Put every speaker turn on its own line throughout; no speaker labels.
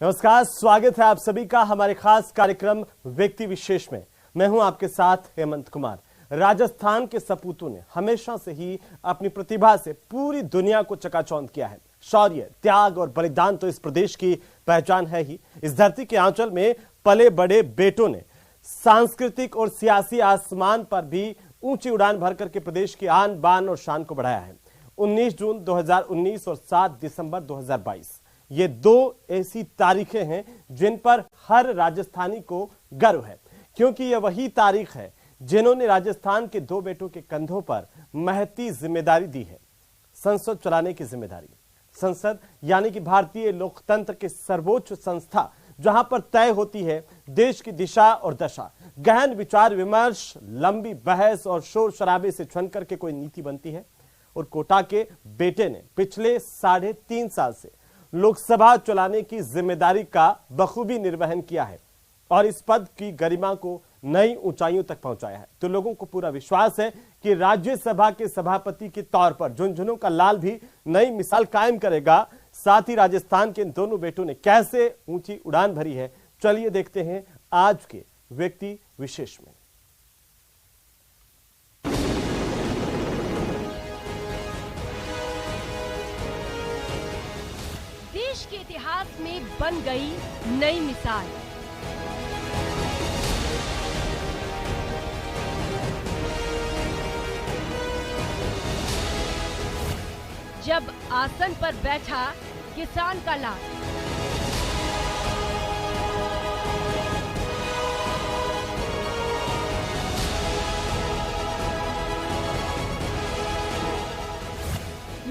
नमस्कार, स्वागत है आप सभी का हमारे खास कार्यक्रम व्यक्ति विशेष में। मैं हूं आपके साथ हेमंत कुमार। राजस्थान के सपूतों ने हमेशा से ही अपनी प्रतिभा से पूरी दुनिया को चकाचौंध किया है। शौर्य, त्याग और बलिदान तो इस प्रदेश की पहचान है ही। इस धरती के आंचल में पले बड़े बेटों ने सांस्कृतिक और सियासी आसमान पर भी ऊंची उड़ान भर करके प्रदेश की आन बान और शान को बढ़ाया है। 19 जून 2019 और 7 दिसंबर 2022 ये दो ऐसी तारीखें हैं जिन पर हर राजस्थानी को गर्व है, क्योंकि यह वही तारीख है जिन्होंने राजस्थान के दो बेटों के कंधों पर महती जिम्मेदारी दी है, संसद चलाने की जिम्मेदारी। संसद यानी कि भारतीय लोकतंत्र के सर्वोच्च संस्था, जहां पर तय होती है देश की दिशा और दशा। गहन विचार विमर्श, लंबी बहस और शोर शराबे से छन करके कोई नीति बनती है। और कोटा के बेटे ने पिछले 3.5 साल से लोकसभा चलाने की जिम्मेदारी का बखूबी निर्वहन किया है और इस पद की गरिमा को नई ऊंचाइयों तक पहुंचाया है। तो लोगों को पूरा विश्वास है कि राज्यसभा के सभापति के तौर पर झुंझुनों का लाल भी नई मिसाल कायम करेगा। साथ ही राजस्थान के इन दोनों बेटों ने कैसे ऊंची उड़ान भरी है, चलिए देखते हैं आज के व्यक्ति विशेष में।
देश के इतिहास में बन गई नई मिसाल। जब आसन पर बैठा किसान का लाल,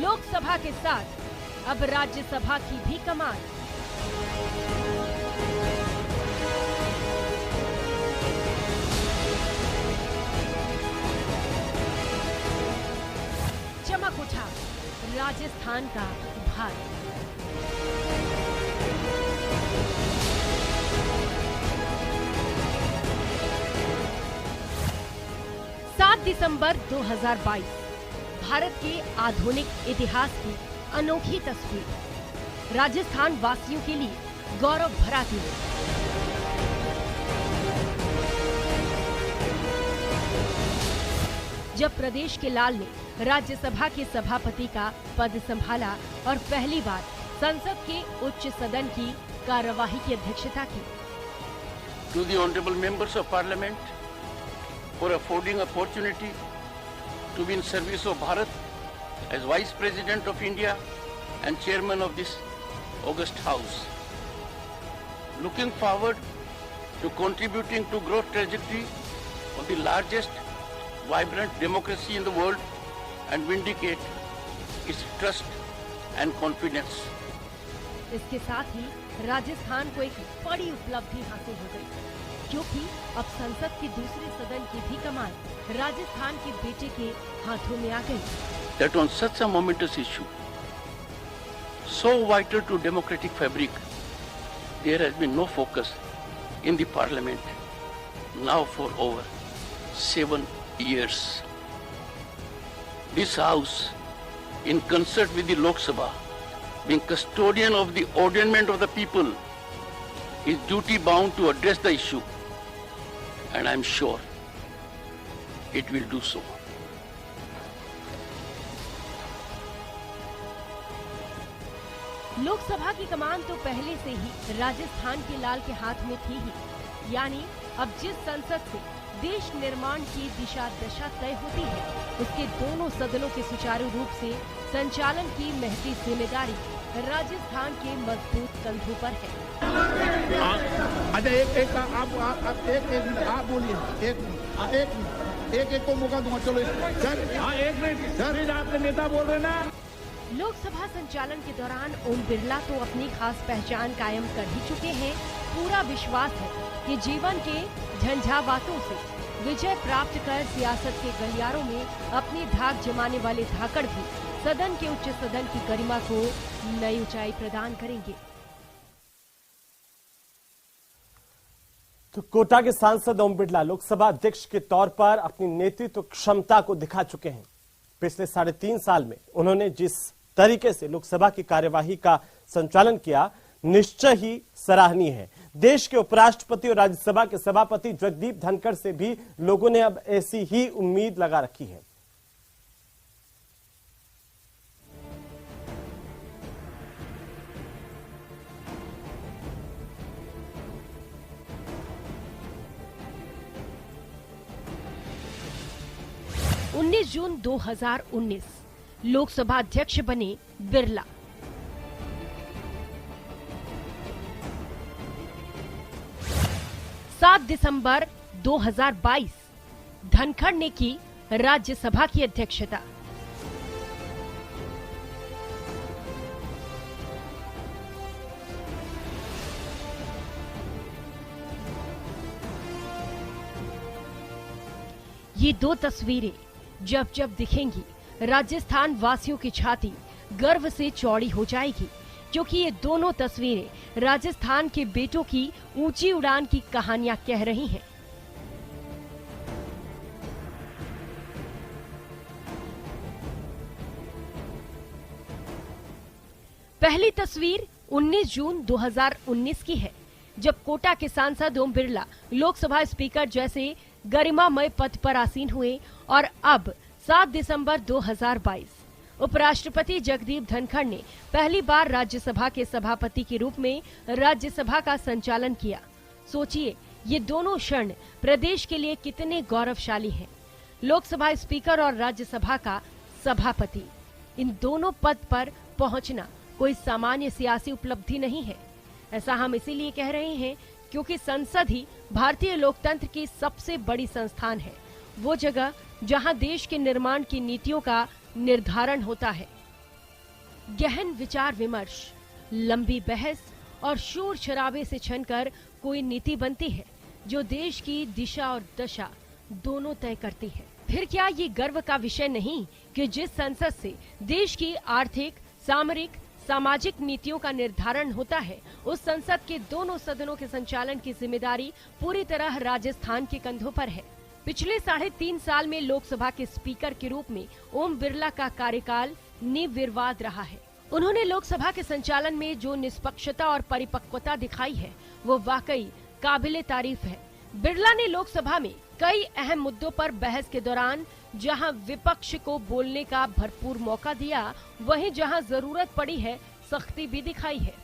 लोकसभा के साथ अब राज्यसभा की भी कमान। चमक उठा राजस्थान का भार। दिसंबर 2022 भारत के आधुनिक इतिहास की अनोखी तस्वीर। राजस्थान वासियों के लिए गौरव भरा दिन। जब प्रदेश के लाल ने राज्यसभा के सभापति का पद संभाला और पहली बार संसद के उच्च सदन की कार्यवाही की अध्यक्षता की।
To the honorable members of parliament for affording opportunity to be in service of Bharat as Vice President of India and Chairman of this august House. Looking forward to contributing to growth trajectory of the largest vibrant democracy in the world and vindicate its trust and confidence.
इसके साथ ही राजस्थान को एक बड़ी उपलब्धि हासिल हो गई, क्योंकि अब संसद के दूसरे सदन की भी कमान राजस्थान के बेटे के हाथों में आ गई।
That on such a momentous issue, so vital to democratic fabric, there has been no focus in the parliament now for over 7 years. This house, in concert with the Lok Sabha, being custodian of the ordainment of the people, is duty bound to address the issue, and I am sure it will do so.
Lok Sabha की कमान तो पहले से ही राजस्थान के लाल के हाथ में थी ही, यानी अब जिस संसद से देश निर्माण की दिशा दशा तय होती है, उसके दोनों सदनों के सुचारू रूप से संचालन की महती जिम्मेदारी राजस्थान के मजबूत कंधों पर है।
अच्छा, एक आप बोलिए, एक को मौका दूंगा। चलो सर, हाँ, एक मिनट सर, आपके नेता बोल रहे ना।
लोकसभा संचालन के दौरान ओम बिरला तो अपनी खास पहचान कायम कर ही चुके हैं। पूरा विश्वास है कि जीवन के झंझावातों से विजय प्राप्त कर सियासत के गलियारों में अपनी धाक जमाने वाले धाकड़ भी सदन के उच्च सदन की गरिमा को नई ऊंचाई प्रदान करेंगे।
तो कोटा के सांसद ओम बिरला लोकसभा अध्यक्ष के तौर पर अपनी नेतृत्व क्षमता को दिखा चुके हैं। पिछले 3.5 साल में उन्होंने जिस तरीके से लोकसभा की कार्यवाही का संचालन किया, निश्चय ही सराहनीय है। देश के उपराष्ट्रपति और राज्यसभा के सभापति जगदीप धनखड़ से भी लोगों ने अब ऐसी ही उम्मीद लगा रखी है।
जून 2019 लोकसभा अध्यक्ष बने बिरला। दिसंबर 2022 धनखड़ ने की राज्यसभा की अध्यक्षता। ये दो तस्वीरें जब जब दिखेंगी, राजस्थान वासियों की छाती गर्व से चौड़ी हो जाएगी, क्योंकि ये दोनों तस्वीरें राजस्थान के बेटों की ऊंची उड़ान की कहानियां कह रही हैं। पहली तस्वीर 19 जून 2019 की है, जब कोटा के सांसद ओम बिरला लोकसभा स्पीकर जैसे गरिमामय पद पर आसीन हुए, और अब 7 दिसंबर 2022 उपराष्ट्रपति जगदीप धनखड़ ने पहली बार राज्यसभा के सभापति के रूप में राज्यसभा का संचालन किया। सोचिए, ये दोनों क्षण प्रदेश के लिए कितने गौरवशाली हैं। लोकसभा स्पीकर और राज्यसभा का सभापति, इन दोनों पद पर पहुंचना कोई सामान्य सियासी उपलब्धि नहीं है। ऐसा हम इसीलिए कह रहे हैं क्योंकि संसद ही भारतीय लोकतंत्र की सबसे बड़ी संस्थान है, वो जगह जहां देश के निर्माण की नीतियों का निर्धारण होता है। गहन विचार विमर्श, लंबी बहस और शोर शराबे से छनकर कोई नीति बनती है जो देश की दिशा और दशा दोनों तय करती है। फिर क्या ये गर्व का विषय नहीं कि जिस संसद से देश की आर्थिक, सामरिक, सामाजिक नीतियों का निर्धारण होता है, उस संसद के दोनों सदनों के संचालन की जिम्मेदारी पूरी तरह राजस्थान के कंधों पर है। पिछले 3.5 साल में लोकसभा के स्पीकर के रूप में ओम बिरला का कार्यकाल निर्विवाद रहा है। उन्होंने लोकसभा के संचालन में जो निष्पक्षता और परिपक्वता दिखाई है, वो वाकई काबिले तारीफ है। बिरला ने लोकसभा में कई अहम मुद्दों पर बहस के दौरान जहां विपक्ष को बोलने का भरपूर मौका दिया, वहीं जहां जरूरत पड़ी है सख्ती भी दिखाई है।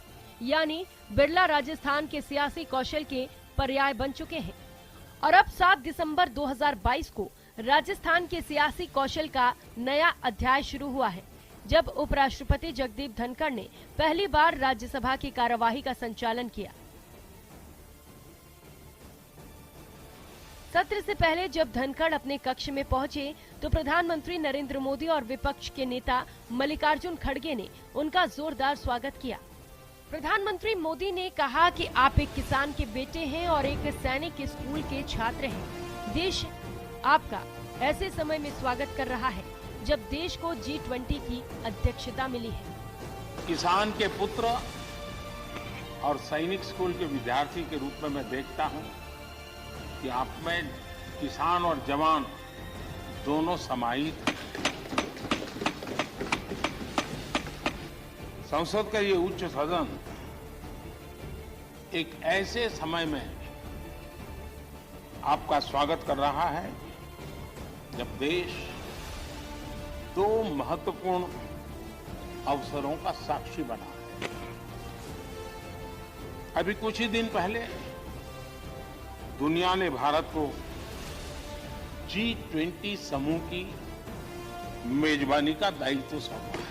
यानी बिरला राजस्थान के सियासी कौशल के पर्याय बन चुके हैं। और अब 7 दिसंबर 2022 को राजस्थान के सियासी कौशल का नया अध्याय शुरू हुआ है, जब उपराष्ट्रपति जगदीप धनखड़ ने पहली बार राज्यसभा की कार्यवाही का संचालन किया। सत्र से पहले जब धनखड़ अपने कक्ष में पहुंचे, तो प्रधानमंत्री नरेंद्र मोदी और विपक्ष के नेता मल्लिकार्जुन खड़गे ने उनका जोरदार स्वागत किया। प्रधानमंत्री मोदी ने कहा कि आप एक किसान के बेटे हैं और एक सैनिक स्कूल के छात्र हैं। देश आपका ऐसे समय में स्वागत कर रहा है जब देश को G20 की अध्यक्षता मिली है।
किसान के पुत्र और सैनिक स्कूल के विद्यार्थी के रूप में मैं देखता हूं कि आप में किसान और जवान दोनों समाहित हैं। संसद का ये उच्च सदन एक ऐसे समय में आपका स्वागत कर रहा है जब देश दो महत्वपूर्ण अवसरों का साक्षी बना है। अभी कुछ ही दिन पहले दुनिया ने भारत को G20 समूह की मेजबानी का दायित्व सौंपा है।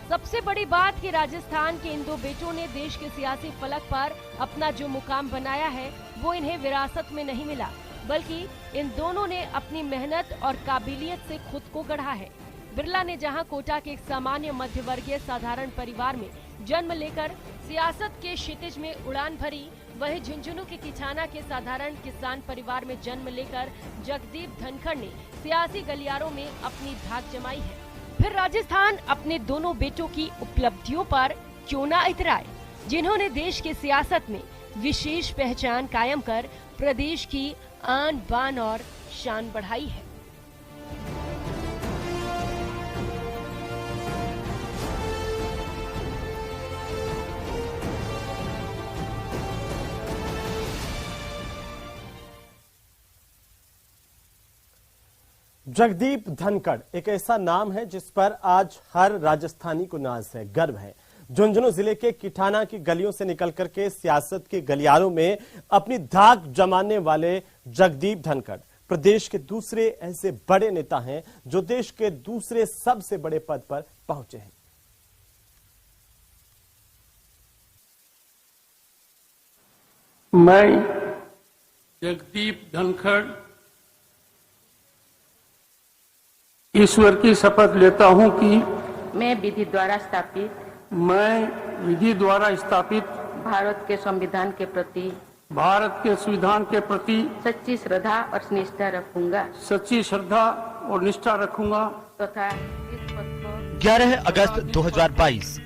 सबसे बड़ी बात कि राजस्थान के इन दो बेटों ने देश के सियासी फलक पर अपना जो मुकाम बनाया है, वो इन्हें विरासत में नहीं मिला, बल्कि इन दोनों ने अपनी मेहनत और काबिलियत से खुद को गढ़ा है। बिरला ने जहां कोटा के एक सामान्य मध्य वर्गीय साधारण परिवार में जन्म लेकर सियासत के क्षितिज में उड़ान भरी, वहीं झुंझुनू के किछाना के साधारण किसान परिवार में जन्म लेकर जगदीप धनखड़ ने सियासी गलियारों में अपनी धाक जमाई है। फिर राजस्थान अपने दोनों बेटों की उपलब्धियों पर क्यों न इतराए, जिन्होंने देश के सियासत में विशेष पहचान कायम कर प्रदेश की आन बान और शान बढ़ाई है।
जगदीप धनखड़ एक ऐसा नाम है जिस पर आज हर राजस्थानी को नाज है, गर्व है। झुंझुनू जिले के किठाना की गलियों से निकल करके सियासत के गलियारों में अपनी धाक जमाने वाले जगदीप धनखड़ प्रदेश के दूसरे ऐसे बड़े नेता हैं जो देश के दूसरे सबसे बड़े पद पर पहुंचे हैं।
मैं जगदीप धनखड़ ईश्वर की शपथ लेता हूं कि
मैं विधि द्वारा स्थापित
भारत के संविधान के प्रति
सच्ची श्रद्धा और निष्ठा रखूंगा
तथा इस पद को
11 अगस्त 2022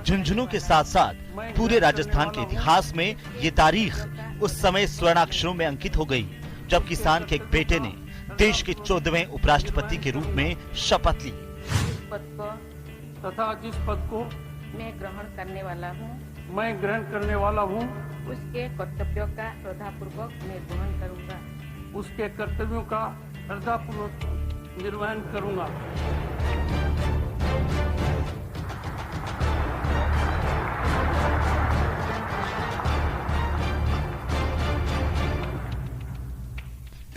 झुंझुनू के साथ साथ पूरे राजस्थान के इतिहास में ये तारीख उस समय स्वर्णाक्षरों में अंकित हो गई जब किसान के एक बेटे ने देश के 14वें उपराष्ट्रपति के रूप में शपथ ली।
जिस पद को
मैं ग्रहण करने वाला हूँ
उसके कर्तव्यों का श्रद्धापूर्वक निर्वहन करूंगा।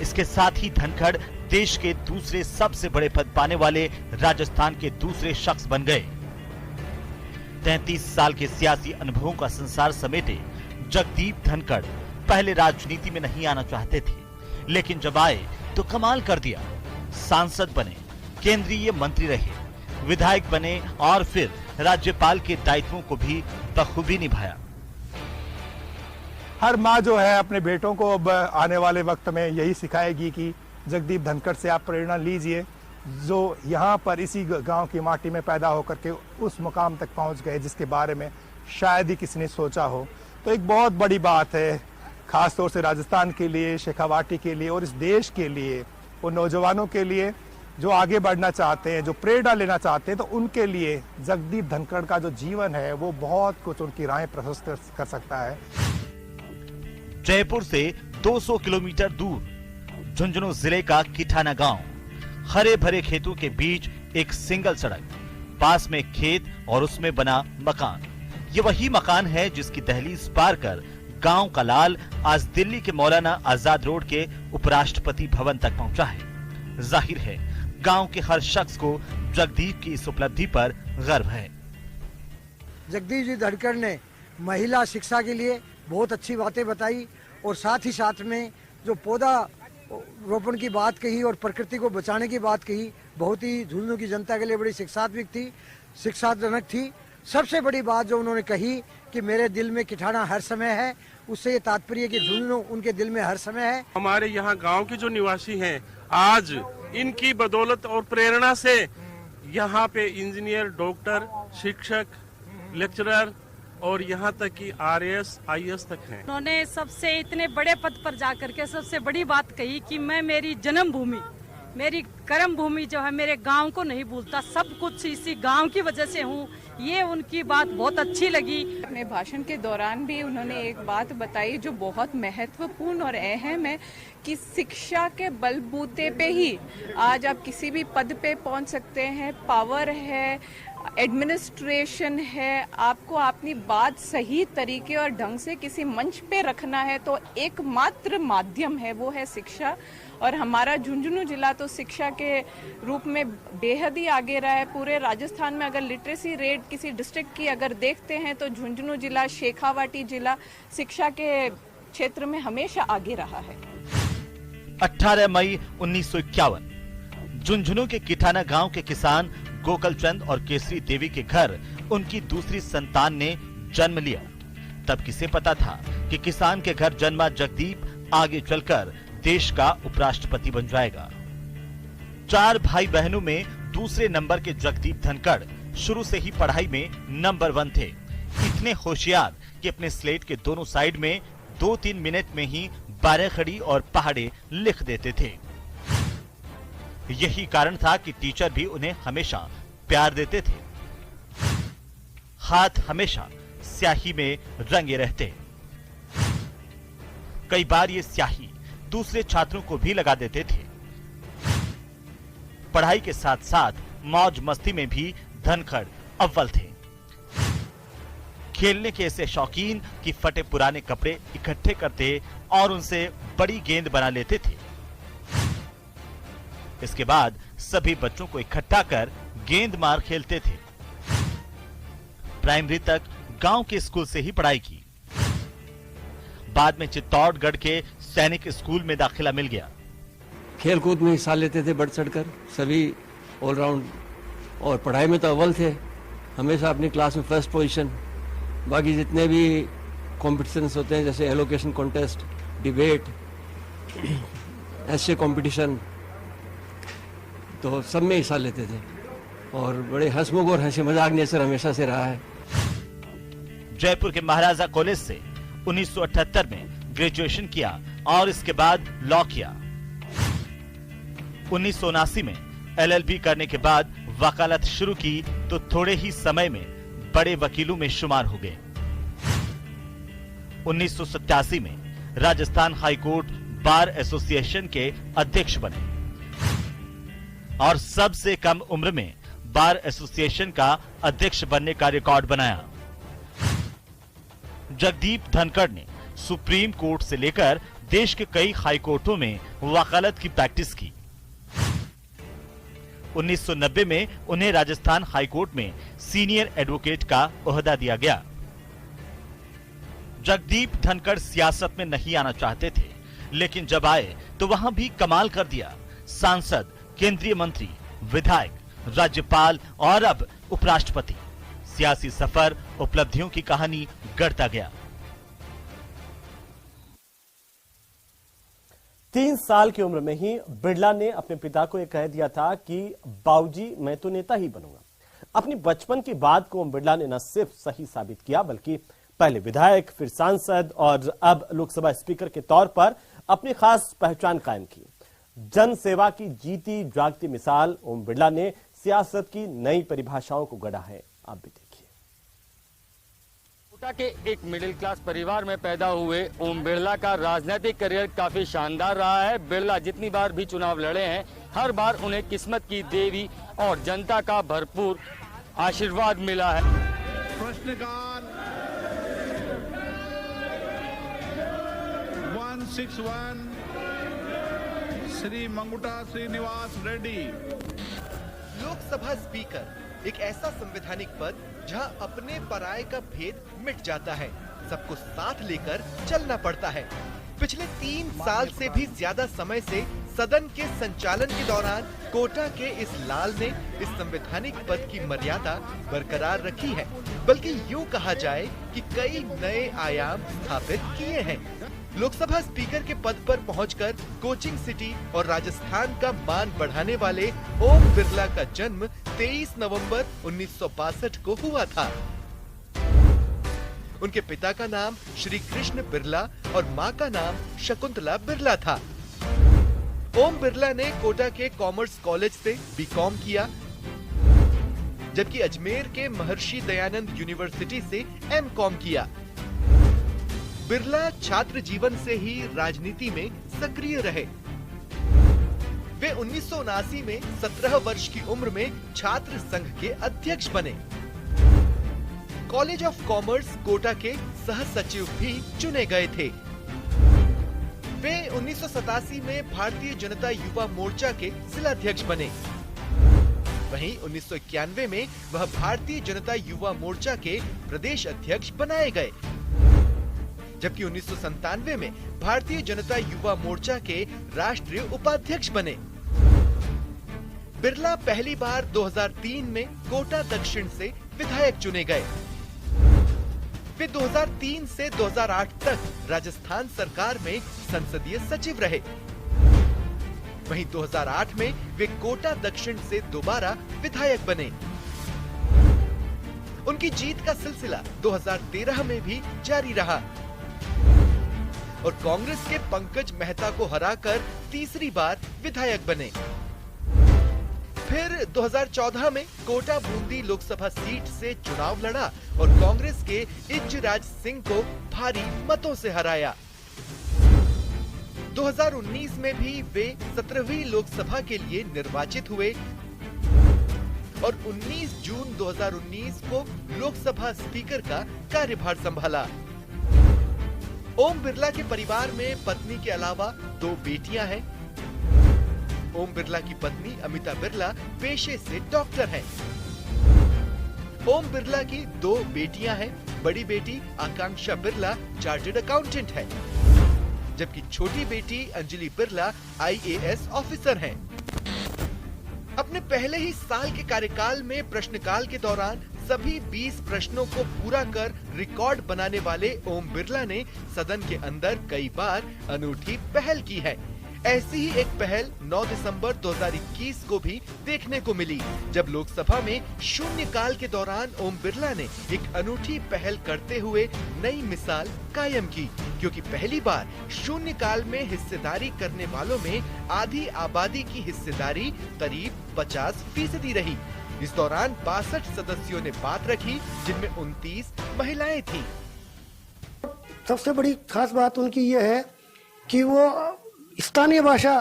इसके साथ ही धनखड़ देश के दूसरे सबसे बड़े पद पाने वाले राजस्थान के दूसरे शख्स बन गए। 33 साल के सियासी अनुभवों का संसार समेटे जगदीप धनखड़ पहले राजनीति में नहीं आना चाहते थे, लेकिन जब आए तो कमाल कर दिया। सांसद बने, केंद्रीय मंत्री रहे, विधायक बने और फिर राज्यपाल के दायित्वों को भी बखूबी निभाया।
हर माँ जो है अपने बेटों को अब आने वाले वक्त में यही सिखाएगी कि जगदीप धनखड़ से आप प्रेरणा लीजिए, जो यहाँ पर इसी गांव की माटी में पैदा होकर के उस मुकाम तक पहुँच गए जिसके बारे में शायद ही किसी ने सोचा हो। तो एक बहुत बड़ी बात है, खास तौर से राजस्थान के लिए, शेखावाटी के लिए और इस देश के लिए, उन नौजवानों के लिए जो आगे बढ़ना चाहते हैं, जो प्रेरणा लेना चाहते हैं, तो उनके लिए जगदीप धनखड़ का जो जीवन है वो बहुत कुछ उनकी राहें प्रशस्त कर सकता है।
जयपुर से 200 किलोमीटर दूर झुंझुनू जिले का किठाना गांव, हरे भरे खेतों के बीच एक सिंगल सड़क, पास में खेत और उसमें बना मकान। ये वही मकान है जिसकी दहलीज पार कर गांव का लाल आज दिल्ली के मौलाना आजाद रोड के उपराष्ट्रपति भवन तक पहुंचा है। जाहिर है गांव के हर शख्स को जगदीप की इस उपलब्धि पर गर्व है।
जगदीप जी धनखड़ ने महिला शिक्षा के लिए बहुत अच्छी बातें बताई और साथ ही साथ में जो पौधा रोपण की बात कही और प्रकृति को बचाने की बात कही, बहुत ही झुंझुनू की जनता के लिए बड़ी शिक्षाजनक थी। सबसे बड़ी बात जो उन्होंने कही कि मेरे दिल में किठाना हर समय है, उससे ये तात्पर्य कि झुंझुनू उनके दिल में हर समय है।
हमारे यहाँ गांव के जो निवासी हैं, आज इनकी बदौलत और प्रेरणा से यहाँ पे इंजीनियर, डॉक्टर, शिक्षक, लेक्चरर और यहाँ तक कि RAS, IAS तक हैं।
उन्होंने सबसे इतने बड़े पद पर जाकर के सबसे बड़ी बात कही कि मैं मेरी जन्मभूमि, मेरी कर्म भूमि जो है मेरे गांव को नहीं भूलता, सब कुछ इसी गांव की वजह से हूँ। ये उनकी बात बहुत अच्छी लगी।
अपने भाषण के दौरान भी उन्होंने एक बात बताई जो बहुत महत्वपूर्ण और अहम है कि शिक्षा के बलबूते पे ही आज आप किसी भी पद पे पहुंच सकते हैं। पावर है, एडमिनिस्ट्रेशन है, आपको अपनी बात सही तरीके और ढंग से किसी मंच पे रखना है तो एकमात्र माध्यम है वो है शिक्षा। और हमारा झुंझुनू जिला तो शिक्षा के रूप में बेहद ही आगे रहा है। पूरे राजस्थान में अगर लिटरेसी रेट किसी डिस्ट्रिक्ट की अगर देखते हैं तो झुंझुनू जिला, शेखावाटी जिला शिक्षा के क्षेत्र में हमेशा आगे रहा है।
18 मई 1951 झुंझुनू के किठाना गांव के किसान गोकल चंद और केसरी देवी के घर उनकी दूसरी संतान ने जन्म लिया। तब किसे पता था कि किसान के घर जन्मा जगदीप आगे चलकर देश का उपराष्ट्रपति बन जाएगा। 4 भाई बहनों में दूसरे नंबर के जगदीप धनखड़ शुरू से ही पढ़ाई में नंबर 1 थे। इतने होशियार कि अपने स्लेट के दोनों साइड में 2-3 मिनट में ही 12 खड़ी और पहाड़े लिख देते थे। यही कारण था कि टीचर भी उन्हें हमेशा प्यार देते थे। हाथ हमेशा स्याही में रंगे रहते। कई बार ये स्याही दूसरे छात्रों को भी लगा देते थे। पढ़ाई के साथ साथ मौज मस्ती में भी धनखड़ अव्वल थे। खेलने के ऐसे शौकीन कि फटे पुराने कपड़े इकट्ठे करते और उनसे बड़ी गेंद बना लेते थे। इसके बाद सभी बच्चों को इकट्ठा कर गेंद मार खेलते थे। प्राइमरी तक गांव के स्कूल से ही पढ़ाई की। बाद में चित्तौड़गढ़ के सैनिक स्कूल में दाखिला मिल गया।
खेल कूद में हिस्सा लेते थे बढ़ चढ़कर, सभी ऑलराउंड, और पढ़ाई में तो अव्वल थे, हमेशा अपनी क्लास में फर्स्ट पोजीशन। बाकी जितने भी कॉम्पिटिशन्स होते हैं जैसे एलोकेशन कॉन्टेस्ट, डिबेट, ऐसे कंपटीशन, तो सब में हिस्सा लेते थे और बड़े हंसमुख और हंसी मजाक नेचर हमेशा से रहा है।
जयपुर के महाराजा कॉलेज से 1978 में ग्रेजुएशन किया और इसके बाद लॉ किया। 1979 में LLB करने के बाद वकालत शुरू की तो थोड़े ही समय में बड़े वकीलों में शुमार हो गए। 1987 में राजस्थान हाईकोर्ट बार एसोसिएशन के अध्यक्ष बने और सबसे कम उम्र में बार एसोसिएशन का अध्यक्ष बनने का रिकॉर्ड बनाया। जगदीप धनखड़ ने सुप्रीम कोर्ट से लेकर देश के कई हाई कोर्टों में वकालत की प्रैक्टिस की। 1990 में उन्हें राजस्थान हाईकोर्ट में सीनियर एडवोकेट का ओहदा दिया गया। जगदीप धनखड़ सियासत में नहीं आना चाहते थे, लेकिन जब आए तो वहां भी कमाल कर दिया। सांसद, केंद्रीय मंत्री, विधायक, राज्यपाल और अब उपराष्ट्रपति। सियासी सफर, उपलब्धियों की कहानी गढ़ता गया।
3 साल की उम्र में ही बिरला ने अपने पिता को यह कह दिया था कि बाबूजी मैं तो नेता ही बनूंगा। अपनी बचपन की बात को ओम बिरला ने न सिर्फ सही साबित किया, बल्कि पहले विधायक, फिर सांसद और अब लोकसभा स्पीकर के तौर पर अपनी खास पहचान कायम की। जन सेवा की जीती जागती मिसाल ओम बिरला ने सियासत की नई परिभाषाओं को गढ़ा है। आप भी देखिए।
कोटा के एक मिडिल क्लास परिवार में पैदा हुए ओम बिरला का राजनीतिक करियर काफी शानदार रहा है। बिरला जितनी बार भी चुनाव लड़े हैं, हर बार उन्हें किस्मत की देवी और जनता का भरपूर आशीर्वाद मिला है।
प्रश्नकाल 161 श्री मंगुटा श्रीनिवास रेड्डी।
लोकसभा स्पीकर एक ऐसा संवैधानिक पद जहां अपने पराये का भेद मिट जाता है, सबको साथ लेकर चलना पड़ता है। पिछले 3 साल से भी ज्यादा समय से सदन के संचालन के दौरान कोटा के इस लाल ने इस संवैधानिक पद की मर्यादा बरकरार रखी है, बल्कि यूं कहा जाए कि कई नए आयाम स्थापित किए हैं। लोकसभा स्पीकर के पद पर पहुंचकर कोचिंग सिटी और राजस्थान का मान बढ़ाने वाले ओम बिरला का जन्म 23 नवंबर 1962 को हुआ था। उनके पिता का नाम श्री कृष्ण बिरला और मां का नाम शकुंतला बिरला था। ओम बिरला ने कोटा के कॉमर्स कॉलेज से बीकॉम किया, जबकि अजमेर के महर्षि दयानंद यूनिवर्सिटी से एमकॉम किया। बिरला छात्र जीवन से ही राजनीति में सक्रिय रहे। वे 1979 में 17 वर्ष की उम्र में छात्र संघ के अध्यक्ष बने। कॉलेज ऑफ कॉमर्स कोटा के सह सचिव भी चुने गए थे। वे 1987 में भारतीय जनता युवा मोर्चा के जिलाध्यक्ष बने। वहीं 1991 में वह भारतीय जनता युवा मोर्चा के प्रदेश अध्यक्ष बनाए गए, जबकि 1997 में भारतीय जनता युवा मोर्चा के राष्ट्रीय उपाध्यक्ष बने। बिरला पहली बार 2003 में कोटा दक्षिण से विधायक चुने गए। वे 2003 से 2008 तक राजस्थान सरकार में संसदीय सचिव रहे। वहीं 2008 में वे कोटा दक्षिण से दोबारा विधायक बने। उनकी जीत का सिलसिला 2013 में भी जारी रहा और कांग्रेस के पंकज मेहता को हराकर तीसरी बार विधायक बने। फिर 2014 में कोटा बूंदी लोकसभा सीट से चुनाव लड़ा और कांग्रेस के इज्जराज सिंह को भारी मतों से हराया। 2019 में भी वे 17वीं लोकसभा के लिए निर्वाचित हुए, और 19 जून 2019 को लोकसभा स्पीकर का कार्यभार संभाला। ओम बिरला के परिवार में पत्नी के अलावा 2 बेटियां हैं। ओम बिरला की पत्नी अमिता बिरला पेशे से डॉक्टर हैं। ओम बिरला की 2 बेटियां हैं। बड़ी बेटी आकांक्षा बिरला चार्टर्ड अकाउंटेंट है, जबकि छोटी बेटी अंजलि बिरला IAS ऑफिसर हैं। अपने पहले ही साल के कार्यकाल में प्रश्नकाल के दौरान सभी 20 प्रश्नों को पूरा कर रिकॉर्ड बनाने वाले ओम बिरला ने सदन के अंदर कई बार अनूठी पहल की है। ऐसी ही एक पहल 9 दिसंबर 2021 को भी देखने को मिली, जब लोकसभा में शून्यकाल के दौरान ओम बिरला ने एक अनूठी पहल करते हुए नई मिसाल कायम की, क्योंकि पहली बार शून्यकाल में हिस्सेदारी करने वालों में आधी आबादी की हिस्सेदारी करीब 50% रही। इस दौरान 62 सदस्यों ने बात रखी, जिनमें 29 महिलाएं थीं।
सबसे बड़ी खास बात उनकी ये है कि वो स्थानीय भाषा,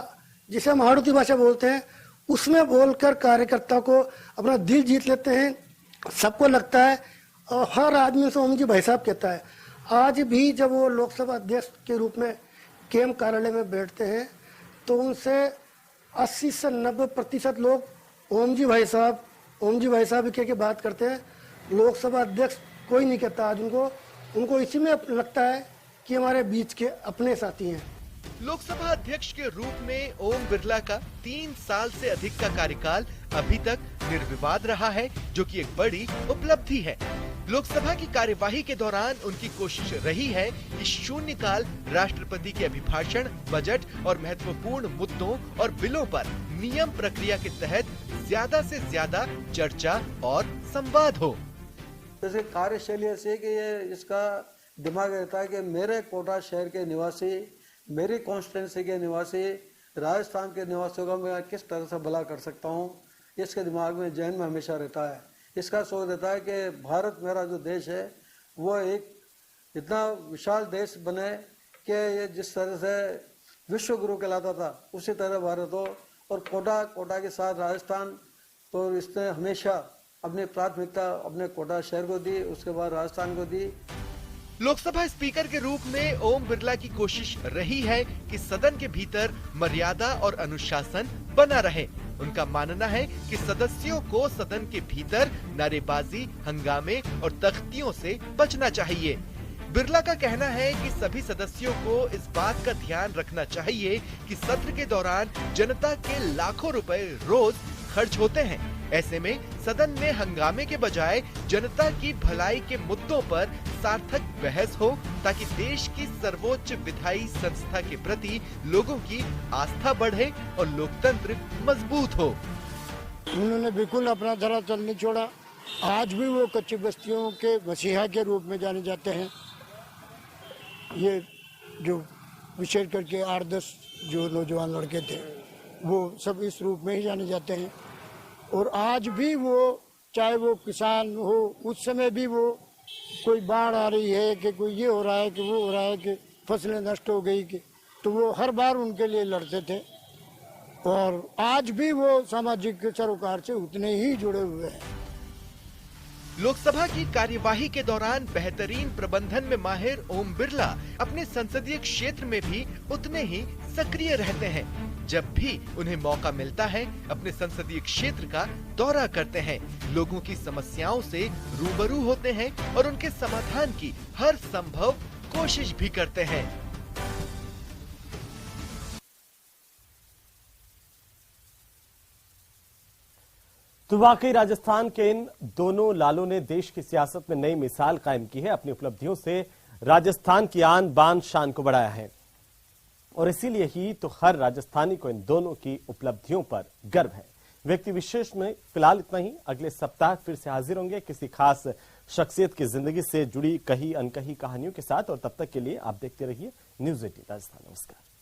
जिसे हम हाड़ौती भाषा बोलते हैं, उसमें बोलकर कार्यकर्ता को अपना दिल जीत लेते हैं। सबको लगता है और हर आदमी से ओम जी भाई साहब कहता है। आज भी जब वो लोकसभा अध्यक्ष के रूप में केम कार्यालय में बैठते हैं तो उनसे 80 से 90% लोग ओम जी भाई साहब कह के बात करते हैं। लोकसभा अध्यक्ष कोई नहीं कहता आज उनको इसी में लगता है कि हमारे बीच के अपने साथी हैं।
लोकसभा अध्यक्ष के रूप में ओम बिरला का 3 साल से अधिक का कार्यकाल अभी तक निर्विवाद रहा है, जो कि एक बड़ी उपलब्धि है। लोकसभा की कार्यवाही के दौरान उनकी कोशिश रही है कि शून्यकाल राष्ट्रपति के अभिभाषण, बजट और महत्वपूर्ण मुद्दों और बिलों पर नियम प्रक्रिया के तहत ज्यादा से ज्यादा चर्चा और संवाद हो।
जैसे कार्यशैली ऐसी कि ये इसका दिमाग रहता है कि मेरे कोटा शहर के निवासी, मेरी कॉन्स्टिट्यूंसी के निवासी, राजस्थान के निवासियों का मैं किस तरह से भला कर सकता हूँ, इसके दिमाग में, जहन में हमेशा रहता है। इसका सोच रहता है कि भारत मेरा जो देश है वो एक इतना विशाल देश बने कि ये जिस तरह से विश्व गुरु कहलाता था उसी तरह भारत हो। और कोटा के साथ राजस्थान, तो इसने हमेशा अपनी प्राथमिकता अपने कोटा शहर को दी, उसके बाद राजस्थान को दी।
लोकसभा स्पीकर के रूप में ओम बिरला की कोशिश रही है कि सदन के भीतर मर्यादा और अनुशासन बना रहे। उनका मानना है कि सदस्यों को सदन के भीतर नारेबाजी, हंगामे और तख्तियों से बचना चाहिए। बिरला का कहना है कि सभी सदस्यों को इस बात का ध्यान रखना चाहिए कि सत्र के दौरान जनता के लाखों रुपए रोज खर्च होते हैं। ऐसे में सदन में हंगामे के बजाय जनता की भलाई के मुद्दों पर सार्थक बहस हो, ताकि देश की सर्वोच्च विधायी संस्था के प्रति लोगों की आस्था बढ़े और लोकतंत्र मजबूत हो।
उन्होंने बिल्कुल अपना धरातल नहीं छोड़ा। आज भी वो कच्ची बस्तियों के मसीहा के रूप में जाने जाते हैं। ये जो विशेष करके 8-10 जो नौजवान लड़के थे वो सब इस रूप में ही जाने जाते हैं। और आज भी वो, चाहे वो किसान हो, उस समय भी वो कोई बाढ़ आ रही है कि कोई ये हो रहा है कि वो हो रहा है कि फसलें नष्ट हो गई कि, तो वो हर बार उनके लिए लड़ते थे। और आज भी वो सामाजिक सरोकार से उतने ही जुड़े हुए हैं।
लोकसभा की कार्यवाही के दौरान बेहतरीन प्रबंधन में माहिर ओम बिरला अपने संसदीय क्षेत्र में भी उतने ही सक्रिय रहते हैं। जब भी उन्हें मौका मिलता है अपने संसदीय क्षेत्र का दौरा करते हैं, लोगों की समस्याओं से रूबरू होते हैं और उनके समाधान की हर संभव कोशिश भी करते हैं।
तो वाकई राजस्थान के इन दोनों लालों ने देश की सियासत में नई मिसाल कायम की है। अपनी उपलब्धियों से राजस्थान की आन बान शान को बढ़ाया है और इसीलिए ही तो हर राजस्थानी को इन दोनों की उपलब्धियों पर गर्व है। व्यक्ति विशेष में फिलहाल इतना ही। अगले सप्ताह फिर से हाजिर होंगे किसी खास शख्सियत की जिंदगी से जुड़ी कही अनकही कहानियों के साथ, और तब तक के लिए आप देखते रहिए न्यूज़ 18 राजस्थान। नमस्कार।